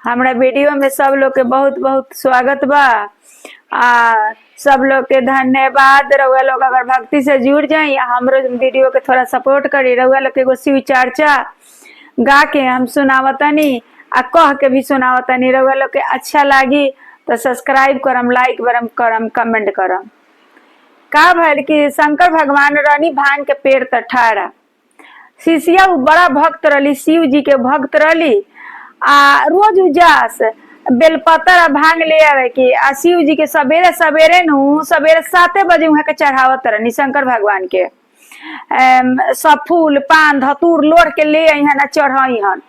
हमरा वीडियो में सब लोग के बहुत बहुत स्वागत बा। सब लोग के धन्यवाद। रउआ लोग अगर भक्ति से जुड़ जाए हमरो वीडियो के थोड़ा सपोर्ट करी। रउआ लोग के एगो शिव चर्चा गा के हम सुनावतनी आ कह के भी सुनावतनी। रउआ लोग के अच्छा लागी तो सब्सक्राइब करम, लाइक करम, कमेंट करम। का भइल कि शंकर भगवान रानी भांग के पेड़ त ठाड़ा। शिष्या बड़ा भक्त रही, शिव जी के भक्त रही। रोज उजास बेलपत्र भांग ले आवे की आ शिव जी के सवेरे सवेरे 7 बजे वहां के चढ़ावत रहनी शंकर भगवान के। सब फूल पान धतूर लोढ़ के ले अहन चढ़ई हन।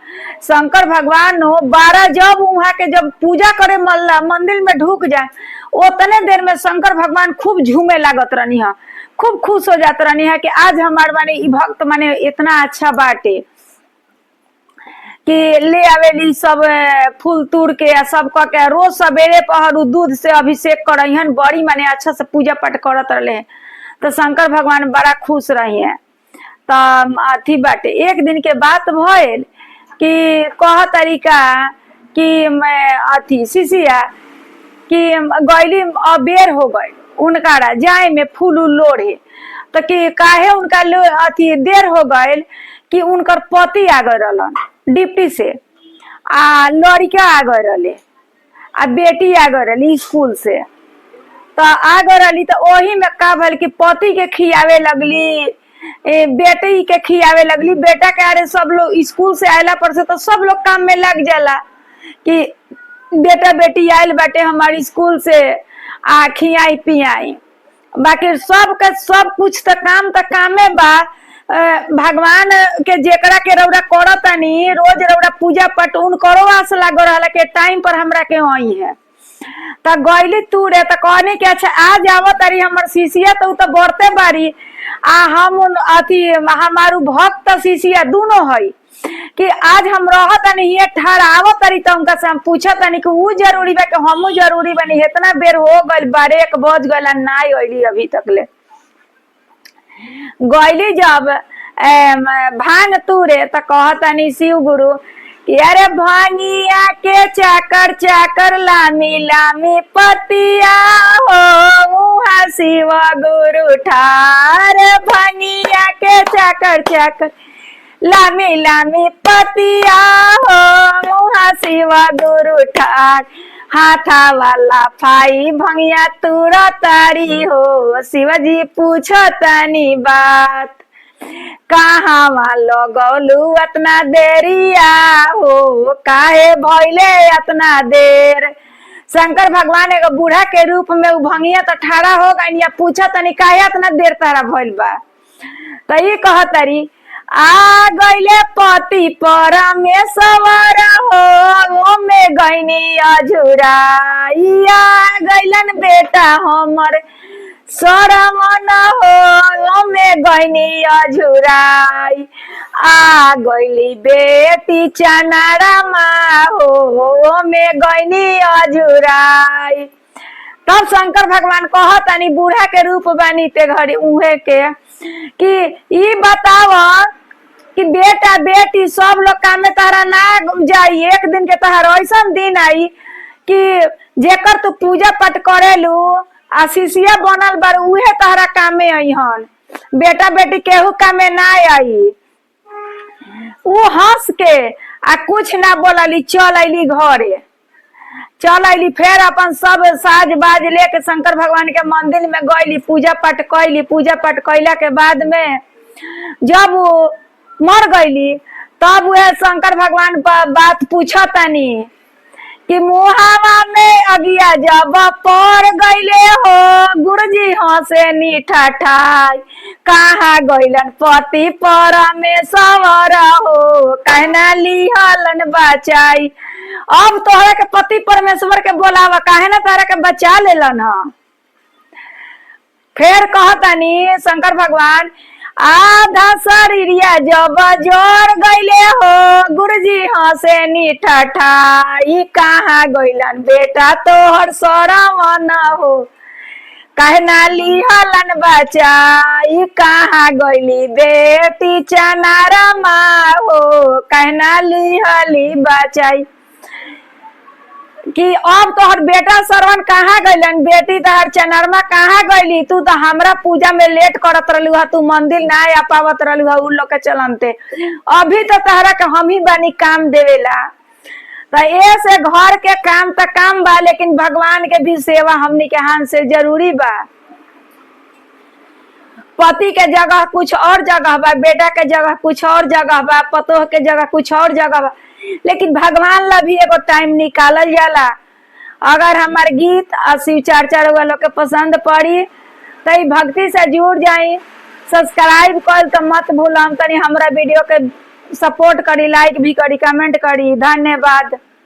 शंकर भगवान 12 जब वहां के जब पूजा करे मंदिर में ढुक जाए उतने देर में शंकर भगवान खूब झूमे लागत रहनी है, खूब खुश हो जात रहनी है कि आज हमार माने ई भक्त माने इतना अच्छा बाटे कि ले आवेली सब फूल तूड़ के सब क के रोज सवेरे पहर दूध से अभिषेक करहन। बड़ी माने अच्छा से पूजा पाठ करत रहे तो शंकर भगवान बड़ा खुश रही है। तो अथी बाटे एक दिन के बात भइल कि कह तरीका कि मैं अथी शिशिया कि गैली अबेर हो गई उनका जाए में फूल लोढ़े तो कि काहे उनका अथी देर हो गए कि उनकर पति आ गए रहलन डिप्टी से आ लड़का आ गए रहे आ बेटी आ गए रही स्कूल से। तो आ गए रही तो वही में का भल कि पति के खियावे लगली, बेटी के खियावे लगली। बेटा के अरे सब लोग स्कूल से आयला पर से तो सब लोग काम में लग जाला कि बेटा बेटी आयल बाटे हमारी स्कूल से आ खियाई पियाई। बाकी सब के सब कुछ तो कामे बा। भगवान के जेकरा के रौरा करतानी रोज रौरा पूजा पाठ उन करो आस लागो रहला के टाइम पर हमरा के आई है त गईली तूरे त कहनी कि अच्छा आज आवत तारी हमर शिशिया तो बढ़ते बारी आ हम अथी हमारू भक्त शिशिया दोनों है कि आज हम रहतनी ये ठाड़ आवत तारी त उनका से हम पूछतनी कि ऊ जरूरी बा कि हमू जरूरी बनी। इतना बेर हो गइल 12 बज गइल ना आइली अभी तक ले। गईली जब भांग तूरे तो कहतनी शिव गुरु कि अरे भांगिया के चाकर चाकर लामी लामी पतिया हो शिव गुरु ठार। भांगिया के चाकर चाकर लामी लामी पतिया हो शिव गुरु ठार। हाथा वाला फाई भंगिया तुरा तारी हो शिवजी पूछो तनी बात। कहाँ लगौलू अतना देरिया हो काहे भइले अतना देर। शंकर भगवान एगो बूढ़ा के रूप में भंगिया तो ठाड़ा हो गई या पूछा तनी काहे अतना देर तारा भइल बा। तो ये कहतरी आ गईले पति परमेश्वर हो में गईनी अझुराइया गईलन बेटा हमर सरमन हो में गईनी अझुराई। आ गईली बेटी चनारामा हो में गईनी अझुराई। तब शंकर भगवान कहतनी बूढ़ा के रूप बानी ते घड़ी उहे के कि ई बताव कि बेटा बेटी सब लोग काम में तारा ना जाई। एक दिन के तहार ऐसा दिन आई कि जेकर तू पूजा पाठ करेलू आ शिष्या बनल बार उहे तहरा काम में आई हन। बेटा बेटी केहू काम में ना आई। ऊ हंस के आ कुछ ना बोलली चल अली घरे। चल अली फिर अपन सब साज बाज लेके शंकर भगवान के मंदिर में गईली पूजा पाठ कैली। पूजा पाठ कैला के बाद में जब वो मर गईली तब वह शंकर भगवान पर बात पूछतनी कि मुहावा में अगिया जब पड़ गईले हो गुरुजी हंसे नीठा ठाई। कहाँ गईलन पति परमेश्वर हो कहना लिहलन बचाई। अब तोहरा के पति परमेश्वर के बोलावा काहे ना तारा के बचा लेलन ह। फिर कहतनी शंकर भगवान आधा शरीरिया जब जोर गईले हो गुरुजी हंसे नीठा ठाई। कहाँ गईलन बेटा तोहर सरमन हो कहना लिहलन बचाई। कहाँ गईली बेटी चनारमा हो कहना लिहली बचाई। कि अब तोहर बेटा श्रवण कहाँ गइलन, बेटी तोहर चनरमा कहाँ गइली, तू तो हमरा पूजा में लेट करत रहलू हा, तू मंदिर ना आ पावत रहलू हा उन लोग के चलते। अभी तो तहरा के हम ही बानी काम देवेला। तो ऐसे घर के काम तो काम बा, लेकिन भगवान के भी सेवा हमनी के हाथ से जरूरी बा। पति के जगह कुछ और जगह बा, बेटा के जगह कुछ और जगह बा, पतोह के जगह कुछ और जगह बा, लेकिन भगवान ला भी एगो टाइम निकालल जाला। अगर हमार गीत और शिव चर्चा लोग के पसंद पड़ी तो भक्ति से जुड़ जाई। सब्सक्राइब कर तो मत भूलम, तनी हमरा वीडियो के सपोर्ट करी, लाइक भी करी, कमेंट करी। धन्यवाद।